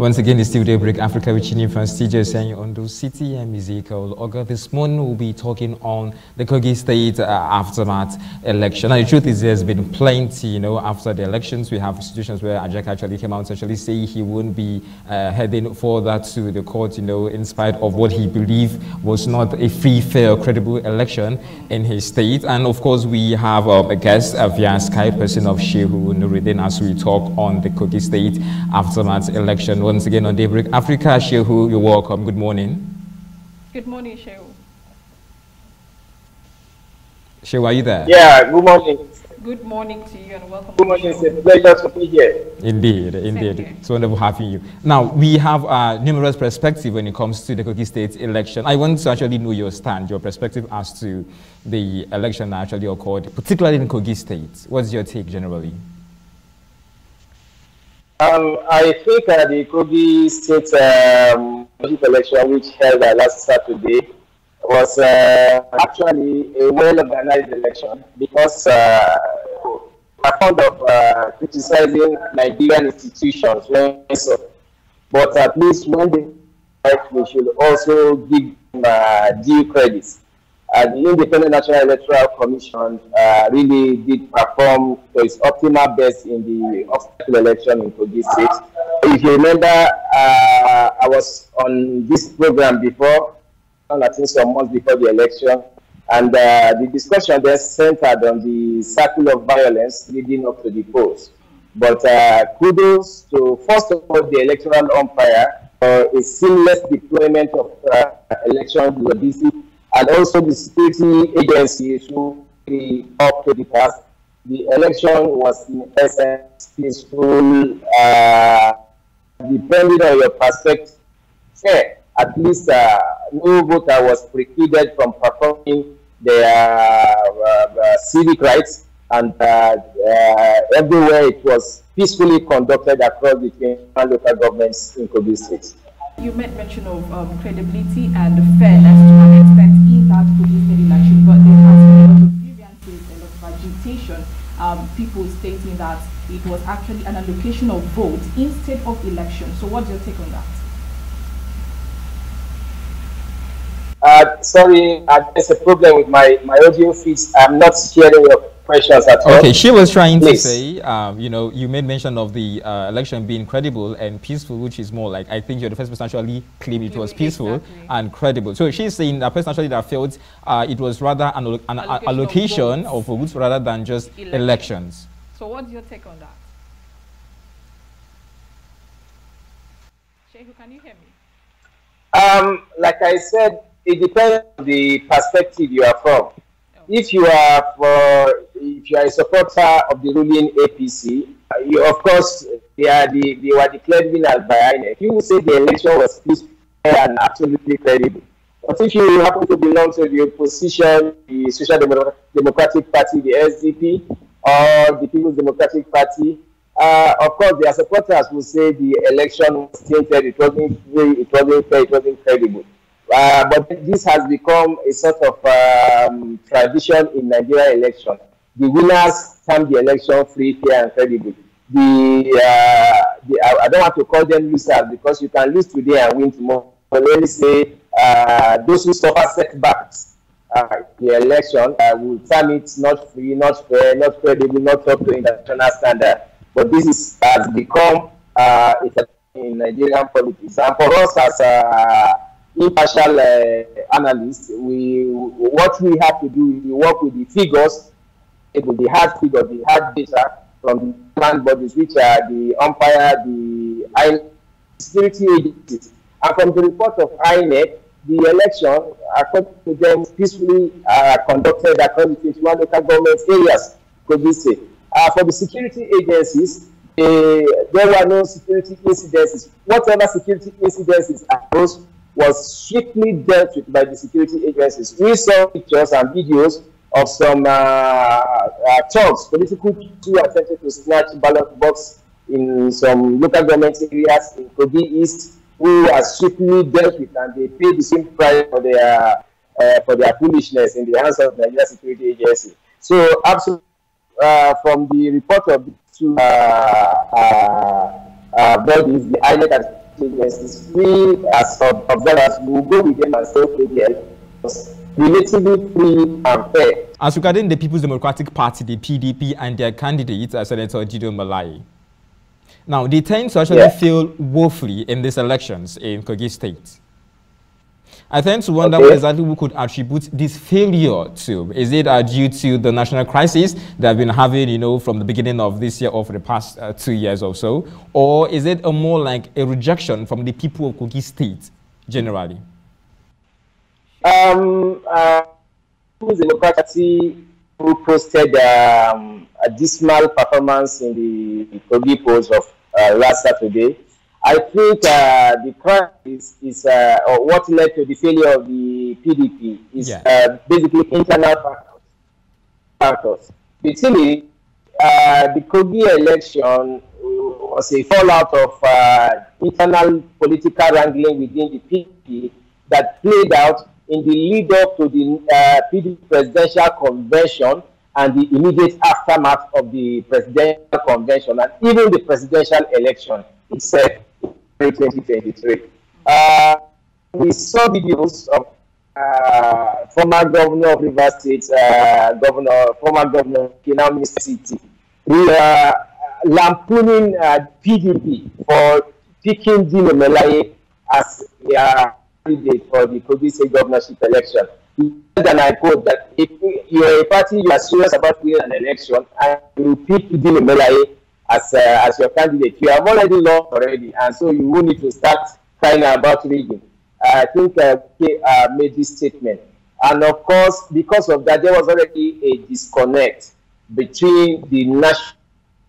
Once again, it's still Daybreak Africa, which you from Studio saying on the city and Ezekiel. Ogar, this morning we'll be talking on the Kogi State aftermath election. And the truth is, there's been plenty, after the elections. We have situations where Ajak actually came out to actually say he wouldn't be heading for that to the court, in spite of what he believed was not a free, fair, credible election in his state. And of course, we have a guest via Skype, person of Shehu, Nurudeen, as we talk on the Kogi State aftermath election. Once again on Daybreak Africa, Shehu, you're welcome. Good morning. Good morning, Shehu. Shehu, are you there? Yeah, good morning. Good morning to you and welcome. Good morning, it's a pleasure to be here. Indeed. It's wonderful having you. Now, we have numerous perspectives when it comes to the Kogi State election. I want to actually know your stand, your perspective as to the election that actually occurred, particularly in Kogi State. What's your take generally? I think the Kogi State election, which held last Saturday, was actually a well-organized election because I found of criticizing Nigerian institutions, but at least when they we should also give due credit. The Independent National Electoral Commission really did perform to its optimal best in the obstacle election in Kogi State. If you remember, I was on this program before, I think some months before the election, and the discussion then centered on the circle of violence leading up to the polls. But kudos to, first of all, the electoral umpire for a seamless deployment of election logistics, and also the security agencies who up to the task. The election was in essence peaceful, depending on your perspective, fair. At least no voter was precluded from performing their civic rights, and everywhere it was peacefully conducted across the 21 local governments in Kogi State. You made mention of credibility and fairness to an extent in that Kogi State election, but there has been a lot of grievances, a lot of agitation, people stating that it was actually an allocation of votes instead of election. So what's your take on that? Sorry, there's a problem with my audio feeds. I'm not hearing your questions at all. Okay, she was trying to say, you made mention of the election being credible and peaceful, which is more like, I think you're the first person actually claimed it was peaceful and credible. So she's saying that person actually that felt it was rather an allocation of votes rather than just elections. So what's your take on that? Shehu, can you hear me? Like I said, it depends on the perspective you are from. If you are a supporter of the ruling APC, of course they were declared winners by INEC. You will say the election was peaceful and absolutely credible. But if you happen to belong to the opposition, the Social Democratic Party, the SDP, or the People's Democratic Party, of course their supporters will say the election was tainted, it wasn't free, it wasn't fair, it wasn't credible. But this has become a sort of tradition in Nigerian election. The winners term the election free, fair, and credible. I don't want to call them losers because you can lose today and win tomorrow. But let me say those who suffer setbacks the election will term it not free, not fair, not credible, not up to international standard. But this has become in Nigerian politics. And for us as impartial analysts, what we have to do is we work with the figures, with the hard figures, the hard data from the land bodies, which are the umpire, the security agencies. And from the report of INEC, the election, according to them, peacefully conducted across the 21 local government areas, Kogi State. For the security agencies, there were no security incidences. Whatever security incidences arose was swiftly dealt with by the security agencies. We saw pictures and videos of some thugs, political who attempted to snatch ballot box in some local government areas in Kogi East, who are swiftly dealt with, and they paid the same price for their foolishness in the hands of the Nigerian security agency. So, absolutely, from the report of the two bodies, the INEC has agencies, we as observers will go with them and say, okay, yes, relatively free and fair. As regarding the People's Democratic Party, the PDP, and their candidate, Senator Gideon Malai, now they tend to actually fail woefully in these elections in Kogi State. I tend to wonder what exactly we could attribute this failure to. Is it due to the national crisis that have been having, you know, from the beginning of this year or for the past 2 years or so? Or is it more like a rejection from the people of Kogi State generally? People's Democratic Party who posted a dismal performance in the Kogi polls of last Saturday. I think the crisis is, or what led to the failure of the PDP is basically internal factors. The thing is, the Kogi election was a fallout of internal political wrangling within the PDP that played out in the lead-up to the PDP presidential convention and the immediate aftermath of the presidential convention and even the presidential election itself. 2023. We saw videos of former governor of Rivers State, former governor of Kinami City, lampooning PDP for picking Dino Melaye as a candidate for the Kogi State governorship election. And I quote that if you're a party, you are serious about winning an election, and you pick Dino Melaye as your candidate, you have already lost already, and so you will need to start crying about rigging. I think made this statement, and of course, because of that, there was already a disconnect between the national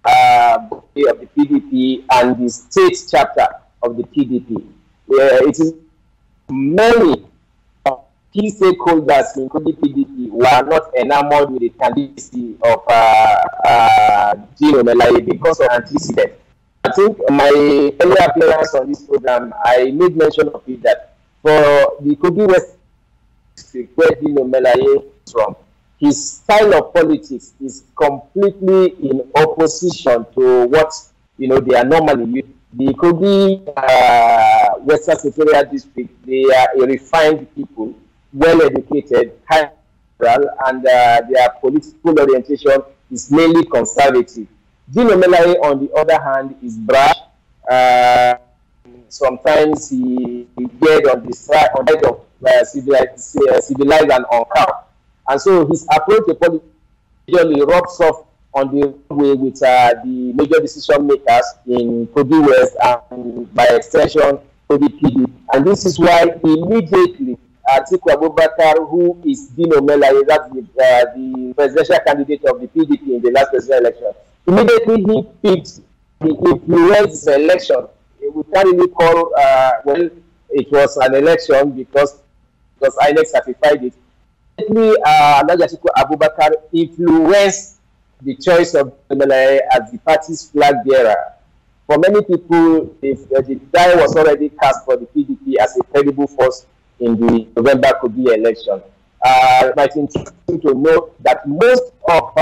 body of the PDP and the state chapter of the PDP. It is many key stakeholders in the PDP were not enamored with the candidacy of Dino Melaye because of antecedent. I think my earlier appearance on this program, I made mention of it that for the Kogi West district where Dino Melaye is from, his style of politics is completely in opposition to what they are normally used. The Kogi Western Secretariat district, they are a refined people, well-educated, high moral, and their political orientation is mainly conservative. Dino Melaye, on the other hand, is brash. Sometimes he get on the side of civilized and uncouth. And so his approach to politics usually rubs off on the way with the major decision makers in Kogi West and by extension Kogi PD. And this is why immediately Atiku Abubakar, who is Dino Melaye, that's the presidential candidate of the PDP in the last presidential election, immediately he picked the influence election. We can't really call, well, it was an election because INEC certified it. Immediately, Atiku Abubakar influenced the choice of Melaye as the party's flag bearer. For many people, the die was already cast for the PDP as a credible force in the November Kogi election. It might be interesting to note that most of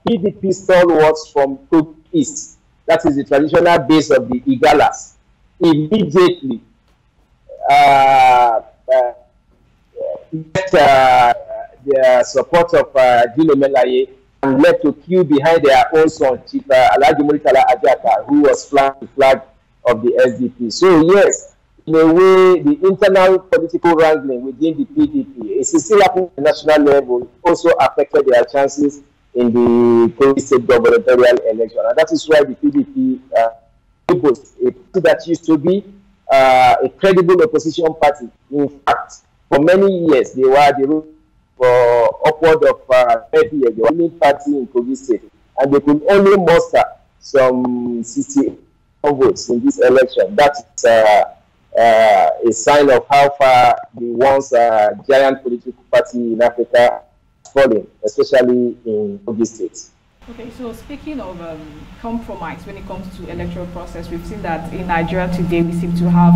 PDP stalwarts from Kogi East, that is the traditional base of the Igalas, immediately left their support of Dino Melaye and left to queue behind their own son, Chief Alhaji Muritala Ajaka, who was flying the flag of the SDP. So yes, in a way, the internal political wrangling within the PDP, is still happening at the national level, also affected their chances in the Kogi State gubernatorial election. And that is why the PDP, a party that used to be a credible opposition party. In fact, for many years, they were the for upward of 30 years, the only party in Kogi State, and they could only muster some 68 votes in this election. That's a sign of how far the once giant political party in Africa is falling, especially in Kogi State. Okay, so speaking of compromise when it comes to electoral process, we've seen that in Nigeria today we seem to have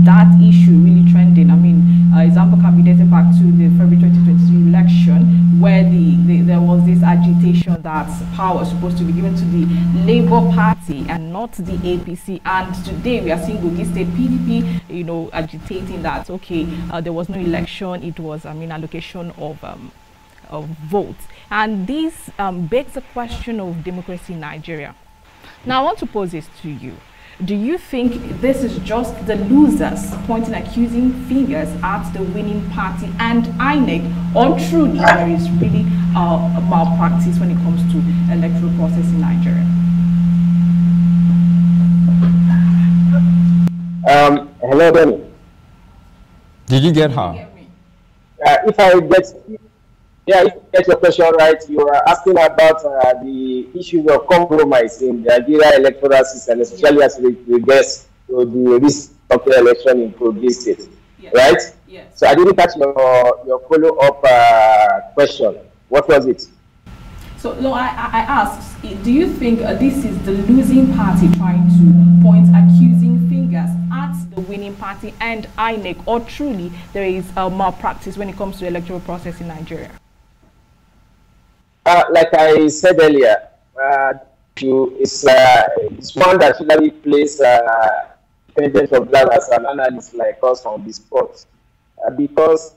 that issue really trending. I mean, example can be dated back to the February 2023 election where there was this agitation that power is supposed to be given to the Labour Party and not the APC. And today we are seeing Kogi State PDP, you know, agitating that, okay, there was no election, it was, I mean, allocation of votes. And this begs the question of democracy in Nigeria. Now, I want to pose this to you. Do you think this is just the losers pointing accusing fingers at the winning party and INEC, or truly there is really a malpractice when it comes to electoral process in Nigeria? Hello, Benny. Did you get her? If I get your question right, you are asking about the issues of compromise in the Nigeria electoral system, especially as it regards to the recent election in Kogi State, yes. Right? Yes. So I didn't catch your follow-up question. What was it? So no, I asked, do you think this is the losing party trying to point accusing fingers at the winning party and INEC, or truly there is a malpractice when it comes to electoral process in Nigeria? Like I said earlier, it's one that usually plays independent observers and analysts like us on the spot, because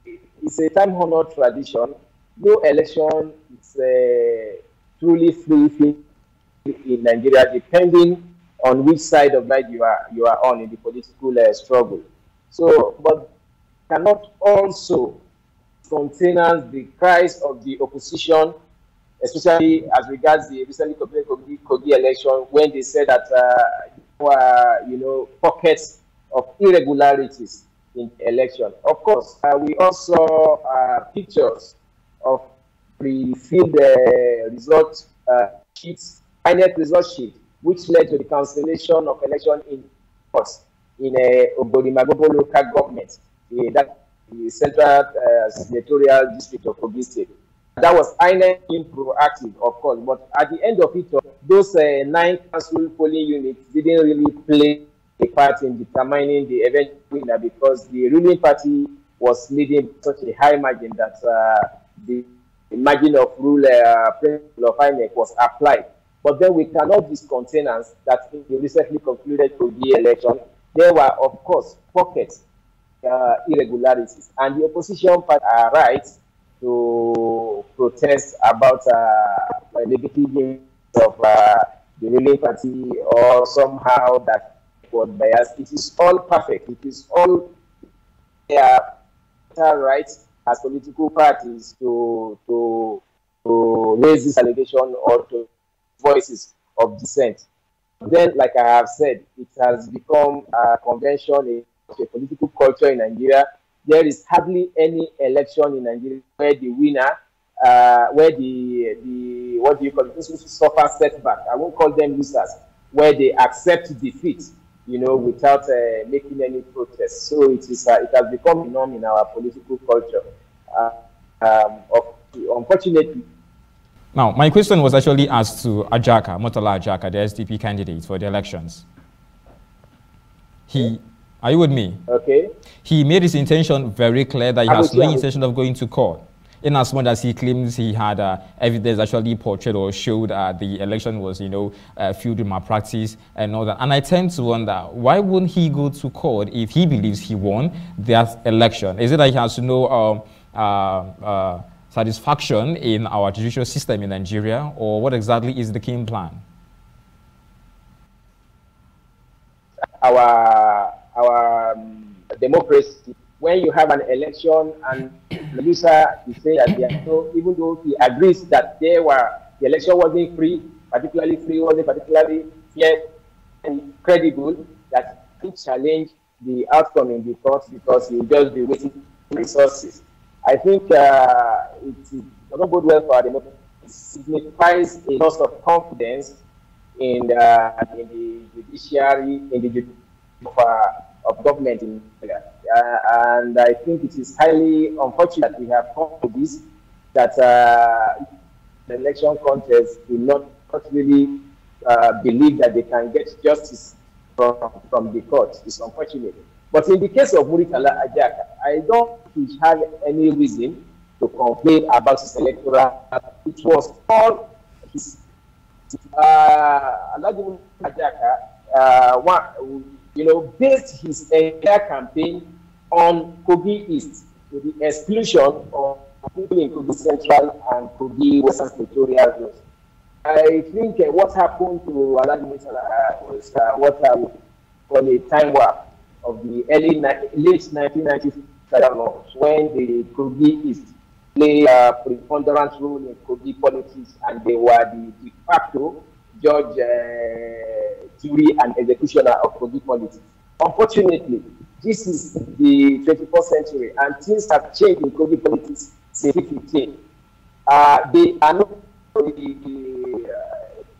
it's a time-honored tradition. No election is truly free in Nigeria, depending on which side of life you are on in the political struggle. So, but cannot also contain the cries of the opposition, especially as regards the recently completed Kogi election, when they said that you know, pockets of irregularities in the election. Of course, we also saw pictures of pre-filled result sheets, INEC result sheet, which led to the cancellation of election in Ogorimagobo local government, that the central senatorial district of Kogi State. That was INEC being proactive, of course, but at the end of it, those 9 council polling units didn't really play a part in determining the eventual winner, because the ruling party was leading such a high margin that the margin of rule principle of INEC was applied. But then we cannot discontinue that in the recently concluded Kogi election, there were, of course, pockets irregularities, and the opposition party are right to protest about negative use of the ruling party, or somehow that was biased. It is all perfect. It is all their right as political parties to raise this allegation or to voices of dissent. Then, like I have said, it has become a convention, a political culture in Nigeria. There is hardly any election in Nigeria where the winner, where the what do you call it, those who suffer setback, I won't call them losers, where they accept defeat, you know, without making any protest. So it has become a norm in our political culture. Unfortunately. Now, my question was actually asked to Ajaka, Murtala Ajaka, the SDP candidate for the elections. Are you with me? Okay. He made his intention very clear that he has no intention of going to court, in as much as he claims he had evidence actually portrayed or showed the election was, you know, filled with malpractice and all that. And I tend to wonder, why wouldn't he go to court if he believes he won that election? Is it that he has no satisfaction in our judicial system in Nigeria, or what exactly is the game plan? Our democracy, when you have an election and the loser is saying that even though he agrees that the election wasn't free, wasn't particularly fair and credible, that he challenge the outcome in the court because he will just be wasting resources. I think it does not bode well for our democracy. It signifies a loss of confidence in the judiciary, in the of government in Nigeria. And I think it is highly unfortunate that we have come to this, that the election contest do not really believe that they can get justice from the court. It's unfortunate. But in the case of Murtala Ajaka, I don't have any reason to complain about his electoral. It was all his Alhaji Ajaka, based his entire campaign on Kogi East, to the exclusion of people in Kogi Central and Kogi Western Territorial Zones. I think what happened to Alhaji was what I would call a time warp of the late 1990s when the Kogi East played a preponderant role in Kogi politics, and they were the de facto judge, jury, and executioner of Kogi politics. Unfortunately, this is the 21st century, and things have changed in Kogi politics since 2015. They are not the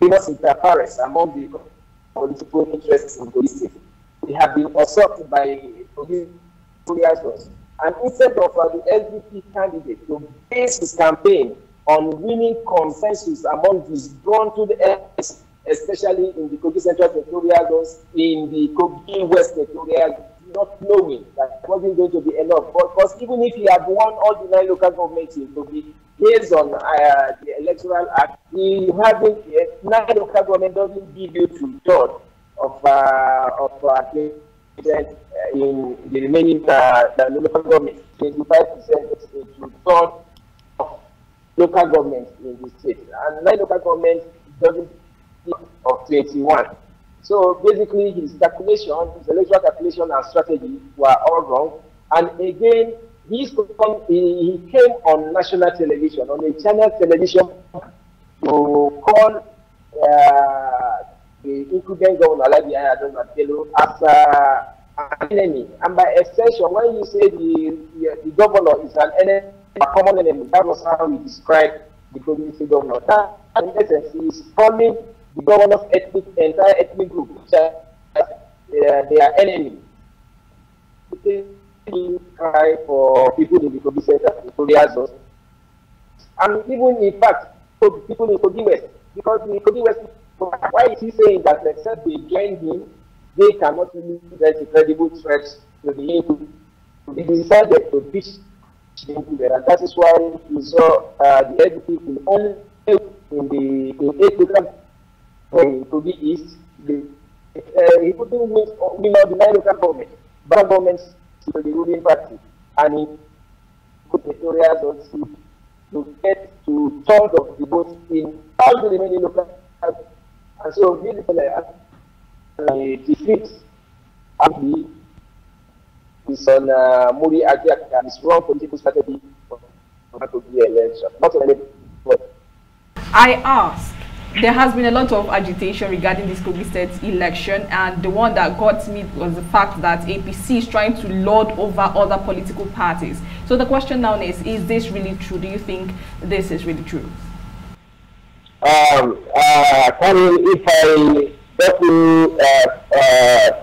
famous interference among the political interests in Kogi State. They have been usurped by Kogi Warriors. And instead of the SDP candidate to base his campaign on winning consensus among these drawn to the ends, especially in the Kogi Central Territorial Zones, in the Kogi West Territorial, not knowing that it wasn't going to be enough. Because even if he had won all the 9 local governments in Kogi, based on the Electoral Act, he having 9 local government doesn't give you 2/3 of in the remaining local government. 25% is 2/3 of local governments in the state, and 9 local governments doesn't of 21. So basically, his calculation, his electoral calculation and strategy were all wrong. And again, he came on national television, on a channel television, to call the incumbent governor Alhaji Ayadon as an enemy. And by extension, when you say the governor is an enemy, a common enemy, that was how he described the Kogi governor. That, in essence, he is calling the governor's entire ethnic group, which are their enemy. They cry for people in the Kogi Center, and even in fact, for people in Kogi West, because the Kogi West, why is he saying that except they join him, they cannot really present a credible threat to the input? They decided to pitch into there, and that is why we saw the SDP will only in 8 local in Kogi East. He couldn't win all the 9 local governments, but governments to the ruling party, and he put Victoria's also to get to 1/3 of the votes in all the remaining local. And so basically, defeat is on Muri Ajak and his wrong political strategy for the election. Not only, but I ask, there has been a lot of agitation regarding this Kogi State election, and the one that got me was the fact that APC is trying to lord over other political parties. So the question now is this really true? Do you think this is really true? Kareen, if I got you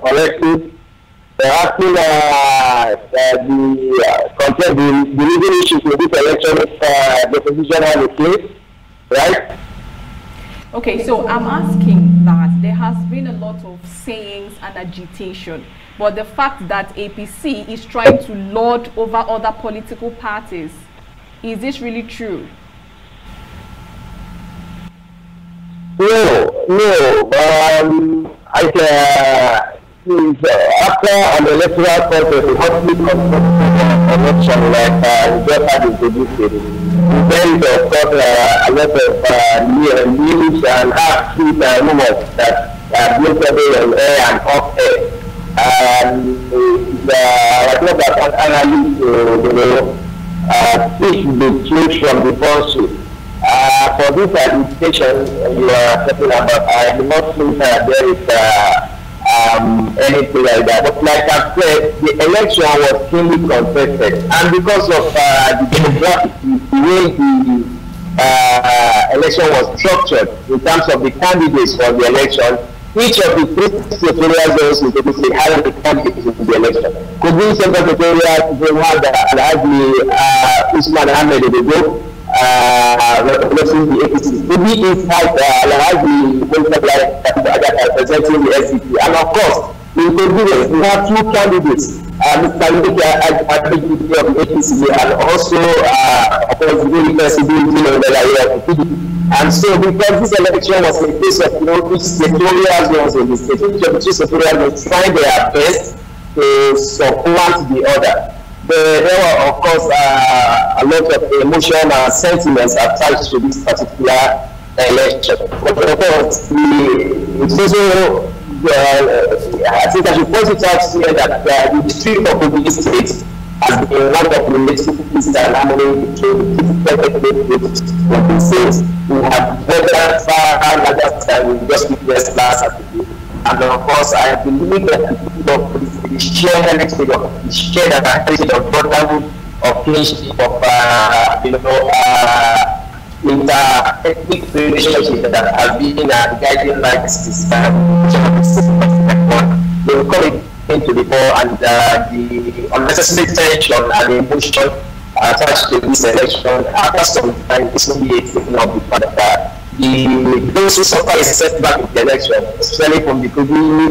correctly, they're asking the legal issues with this election if the position has a place, right? Okay, so I'm asking that there has been a lot of sayings and agitation, but the fact that APC is trying to lord over other political parties, is this really true? No. After an electoral process, a hotly contested election like we just had introduced it, then of course a lot of news and half-truth rumors that are floated on air and off air. I think that an analyst speak the truth from the falsehood. For this administration you are talking about, I do not think that there is anything like that. But like I said, the election was keenly contested, and because of the demographics, the way the election was structured in terms of the candidates for the election, each of the 3 secretarial zones in the had a candidate in the election. Kogi Central Secretariat, they had Alhaji Usman Ahmed Edet, representing the APC. Kogi inside Alhaji representing the SDP. And of course, in Kogi we have 2 candidates, Mr. Ezekiel of the APC, and also, of course, the president of the PDP. And so because this election was a case of which senatorial zones in the state, each of the two senatorial zones trying their best to supplant the other. There were, of course, a lot of emotion and sentiments attached to this particular election. But of course, it's also, I think I should point it out here that the district of Kogi State has been one of the relative peace and harmony between the different states. We have better, far larger than we just witnessed last Saturday. And of course, I believe that the people of the shared heritage of brotherhood, of kinship, of inter-ethnic relationship that has been guiding lights this time. They will come into the fore, and the unnecessary tension and emotion attached to this election after some time is going to be taken up the fact that those who suffer a setback in the election, especially from the Kogi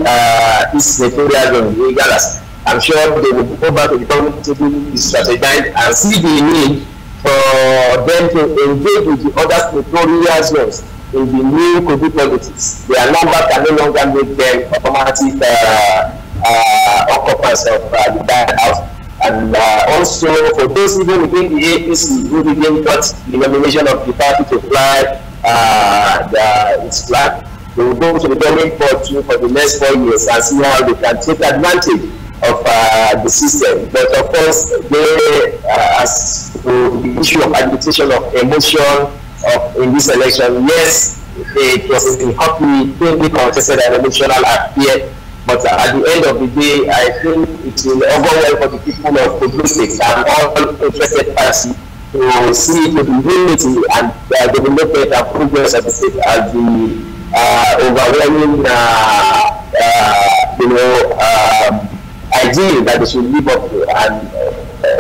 East senatorial zone, Igalas, I'm sure they will go back to the government to strategize and see the need for them to engage with the other senatorial zones in the new Kogi politics. Their number can no longer make them automatic occupants of the Diet House. And also for those even within the APC who didn't got the nomination of the party to fly its flag, they will go to the government for the next 4 years and see how they can take advantage of the system. But of course, as to the issue of agitation of emotion in this election, yes, it was a hotly contested and emotional affair. But at the end of the day, I think it will overwhelm for the people of Kogi State and all interested parties to see to the unity and development and progress of the state as the overwhelming, ideal that they should live up to. And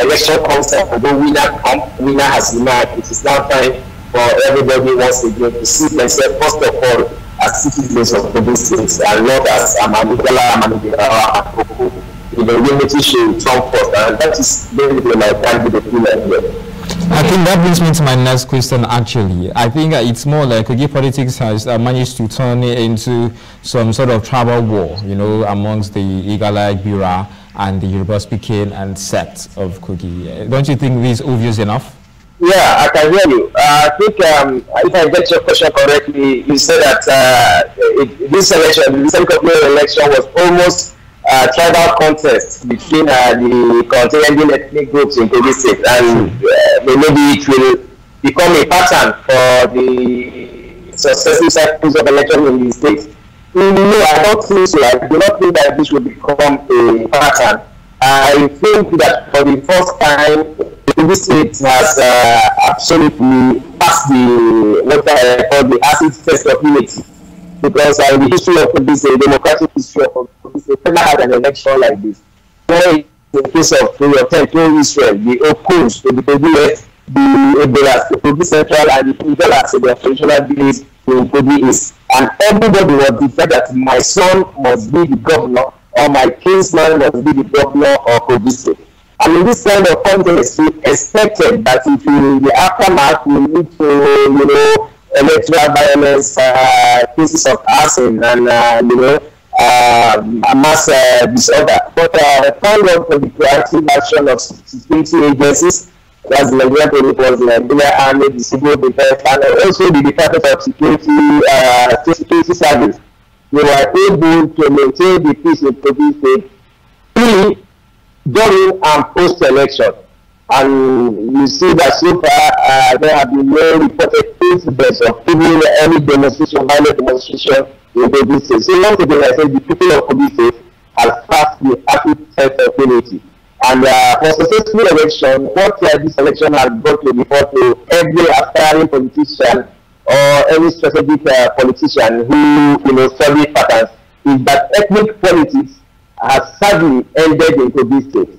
election concept, although winner has emerged, it is now time for everybody once again to see themselves first of all as citizens of Kogi State and not as Amanigala, unity should come first, and that is basically my candidate here. I think that brings me to my next question actually. I think it's more like Kogi politics has managed to turn it into some sort of tribal war, amongst the Igala, Bira, and the Yoruba-speaking and sect of Kogi. Don't you think this is obvious enough? Yeah, I can hear you. I think if I get your question correctly, you said that this election, the recent election was almost a tribal contest between the contending ethnic groups in Kogi State, and maybe it will become a pattern for the successive cycles of election in the state. No, I don't think so. I do not think that this will become a pattern. I think that for the first time, Kogi State has absolutely passed what I call the acid test of unity. Because in the history of Kogi State, democratic history of Kogi State, never had an election like this. Where in the case of Israel, the Okus, the Kogi West, the Edet, the Kogi Central, and the Igalas, the traditional village in Kogi East. And everybody was decided that my son must be the governor, or my kinsman must be the governor of Kogi State. And in this kind of context, we expected that if in the aftermath we need to, electoral violence, cases of arson, and mass disorder. But thank God for the proactive action of security agencies, that's the Nigerian Police, was the Nigerian Army, the Civil Defense, and also the Department of Security Service. They were able to maintain the peace in Kogi State during and post-election. And you see that so far there have been no reported incidents of even any demonstration, violent demonstration in Kogi State. So once again, I said the people of Kogi State have passed the active test of unity. And for successful election, what this election has brought to report to every aspiring politician or any strategic politician who study patterns is that ethnic politics has sadly ended in Kogi State.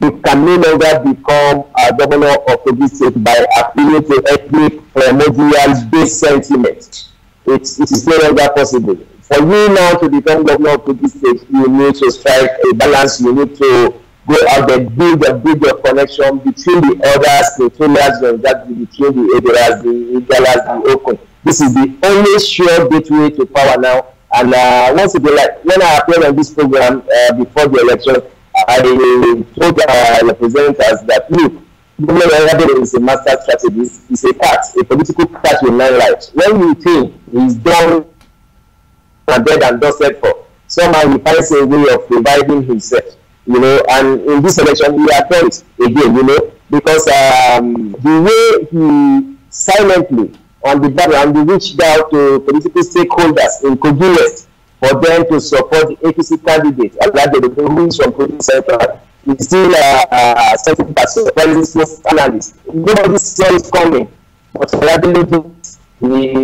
You can no longer become a governor of Kogi State by appealing to ethnic primordial-based sentiment. It is no longer possible. For you now to become governor of Kogi State, you need to strike a balance. You need to go out there, build a bigger connection between the other stakeholders, that between the Edet, the Igalas, the Okun. This is the only sure gateway to power now. And once again, like when I appeared on this program before the election, I told representatives that look, Edet is a master strategist. It's a political cat with 9 lives. When you think he's done and dead and dusted for, somehow he finds a way of reviving himself, you know. And in this election, he has done it again, you know, because the way he silently on the background, he reached out to political stakeholders in Kogi West for them to support the APC candidate, who is from Kogi Central. He's still something that surprises most analysts. Nobody saw it coming, but he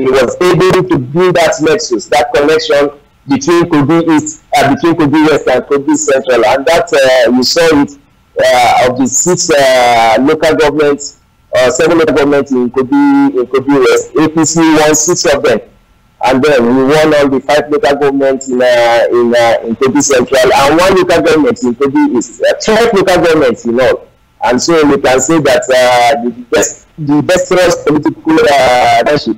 was able to build that nexus, that connection between Kogi East, between Kogi West and Kogi Central, and that you saw it of the 6 local governments, 7 local governments in Kogi West. APC won 6 of them, and then we won all the 5 local governments in Kogi Central and 1 local government in Kogi East. 12 local governments in all, and so we can say that the best political leadership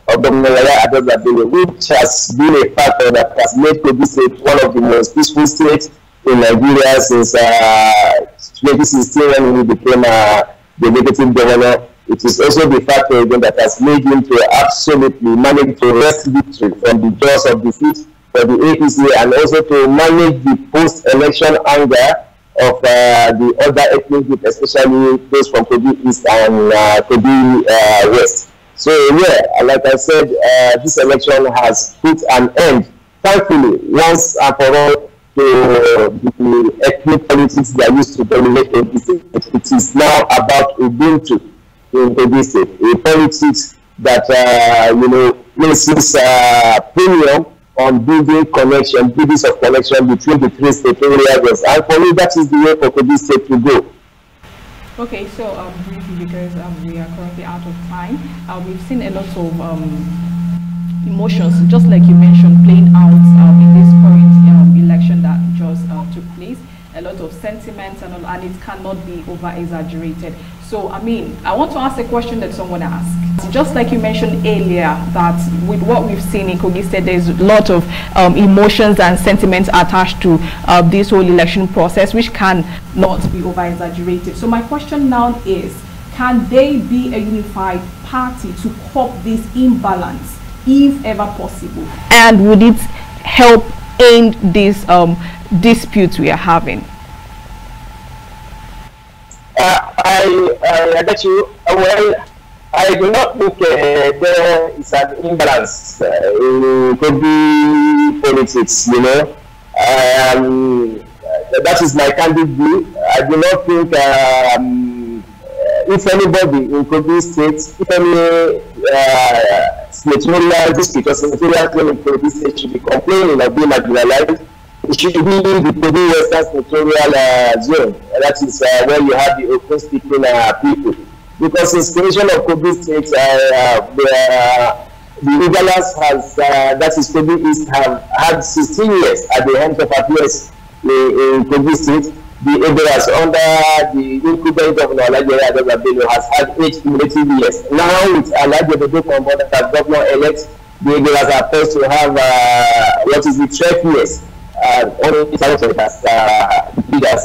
of Governor Edet, which has been a factor that has made Kogi State one of the most peaceful states in Nigeria since 2016 when he became the executive governor. It is also the factor again that has made him to absolutely manage to wrest victory from the jaws of defeat for the APC, and also to manage the post-election anger of the other ethnic groups, especially those from Kogi East and Kogi West. So yeah, like I said, this election has put an end, thankfully, once and for all, to the ethnic politics that used to dominate Kogi State. It is now about Ubuntu in Kogi State, a politics that you know, places premium on building connection, buildings of connection between the 3 state areas. And for me, that is the way for Kogi State to go. Okay, so briefly, because we are currently out of time, we've seen a lot of emotions, just like you mentioned, playing out in this current election that just took place. A lot of sentiments and all, and it cannot be over-exaggerated. So, I mean, I want to ask a question that someone asked. Just like you mentioned earlier, that with what we've seen in Kogi State, there's a lot of emotions and sentiments attached to this whole election process, which can not be over-exaggerated. So my question now is, can they be a unified party to curb this imbalance, if ever possible? And would it help end this dispute we are having? I get you. Well, I do not think there is an imbalance in Kogi politics, you know. That is my candid view. I do not think if anybody in Kogi State, if any senatorial district or senatorial claim in Kogi State should be complaining of being marginalized, it should be in the Kogi Western senatorial zone. That is where you have the open speaking people. Because inspiration of Kogi State, the Ugalas has, that is Kogi East, have had 16 years at the end of affairs in Kogi State. The Edet under the incumbent governor Edet has had 8 cumulative years. Now with Edet on board as governor-elect, the Edet are supposed to have what is the 12 years only as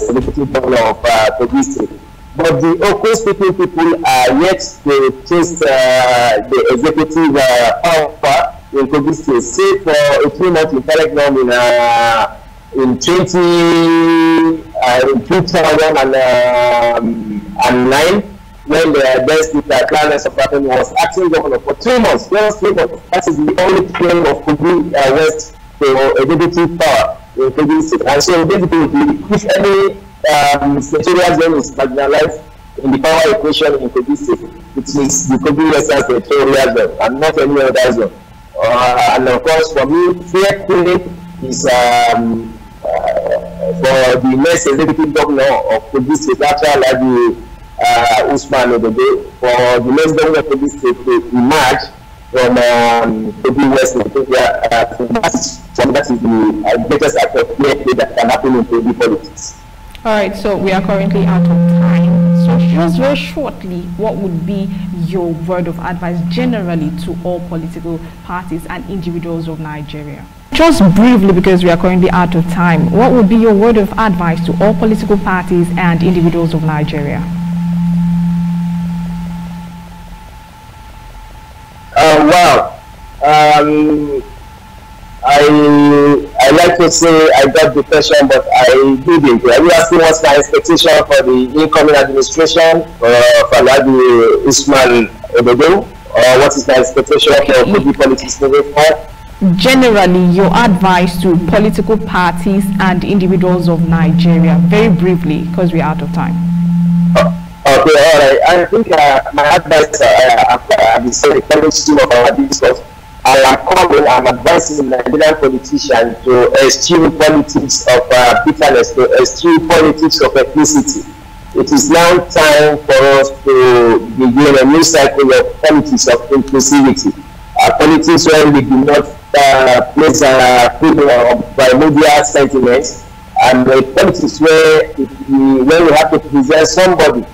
executive governor of Kogi State. But the Oko speaking people are yet to taste the executive power in Kogi State, say for a 3-month indirect norm in 2009, when the then speaker Clarence of Kareen was acting governor for 3 months, just 3 months. That is the only claim of Kogi West to executive power in Kogi State. And so basically, if any senatorial zone is marginalized in the power equation in Kogi State, it is the Kogi Western senatorial zone and not any other zone. And of course, for me, fair play is for the next executive governor of Kogi State, after Usman Edet, for the next governor of Kogi State to emerge from Kogi West. That is the greatest act of play that can happen in Kogi politics. All right, so we are currently out of time. So just very shortly, what would be your word of advice generally to all political parties and individuals of Nigeria? Just briefly, because we are currently out of time, what would be your word of advice to all political parties and individuals of Nigeria? I like to say I got the question, but I didn't. Are you asking what's my expectation for the incoming administration for Alhaji Usman Ododo, or what is my expectation for Kogi politics moving forward? Generally, your advice to political parties and individuals of Nigeria, very briefly, because we're out of time. Okay, all right. I think my advice, I've been saying the of our discourse. I'm advising Nigerian politicians to eschew politics of bitterness, to eschew politics of ethnicity. It is now time for us to begin a new cycle of politics of inclusivity. Politics where we do not place people on primordial sentiments, and politics where when we have to present somebody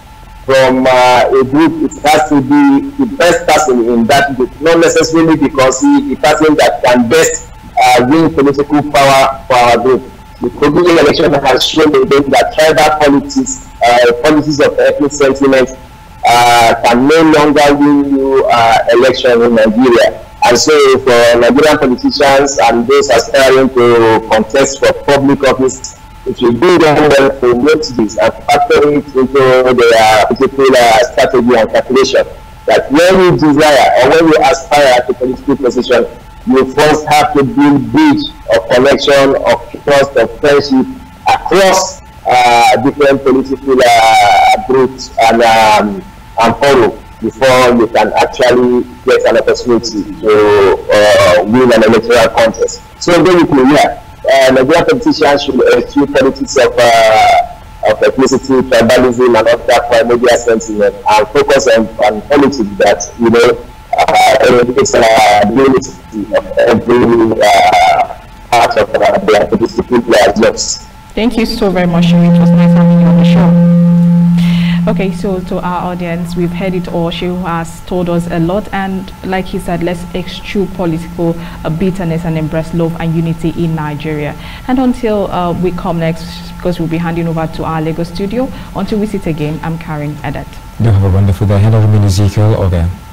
from a group, it has to be the best person in that group, not necessarily because he is the person that can best win political power for our group. The Kogi election has shown again that tribal politics, politics of ethnic sentiment, can no longer win you election in Nigeria. And so for Nigerian politicians and those aspiring to contest for public office, it will be them well to note this and factor it into their particular strategy and calculation. That when you desire or when you aspire to political position, you first have to build bridge of connection, of trust, of friendship across different political groups and follow before you can actually get an opportunity to win an electoral contest. So basically, yeah. Nigerian politicians should eschew politics of ethnicity, tribalism, and other primordial sentiment, and focus on politics that elevates the unity of every part of their political jobs. Thank you so very much, Shehu. It was nice having you on the show. Okay, so to our audience, we've heard it all. Shehu has told us a lot, and like he said, let's eschew political bitterness and embrace love and unity in Nigeria. And until we come next, because we'll be handing over to our Lagos studio, until we sit again, I'm Kareen Edet. You have a wonderful day. Hello, Ezekiel, Ogar.